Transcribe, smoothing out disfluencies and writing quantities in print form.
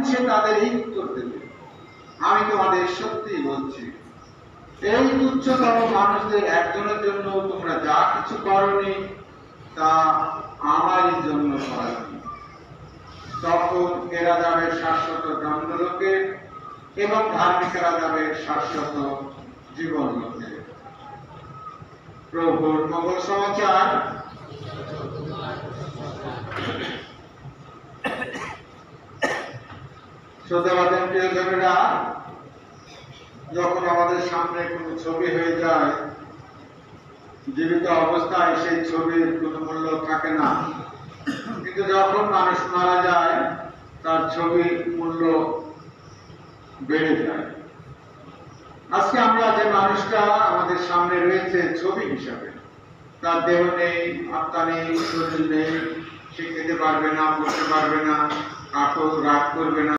সে তাদের এই উত্তর দেবে, আমি তোমাদের সত্যি বলছি, এই তুচ্ছতম মানুষদের একজনের জন্য তোমরা যা কিছু করনি তা আমারই জন্য করনি। তখন এরা যাবে শাশ্বত দণ্ডলোকে এবং ধার্মিকেরা যাবে শাশ্বত জীবন লোকে। প্রভুর মঙ্গল সমাচার। শ্রদ্ধাবাদের প্রিয়জনেরা, যখন আমাদের সামনে কোনো ছবি হয়ে যায়, জীবিত অবস্থায় সেই ছবির কোনো মূল্য থাকে না, কিন্তু যখন মানুষ মারা যায় তার ছবির মূল্য বেড়ে যায়। আজকে আমরা যে মানুষটা আমাদের সামনে রয়েছে ছবি হিসাবে, তার দেহ নেই, আত্মা নেই, শরীর নেই, সে খেতে পারবে না, বসতে পারবে না, কাউকে রাগ করবে না।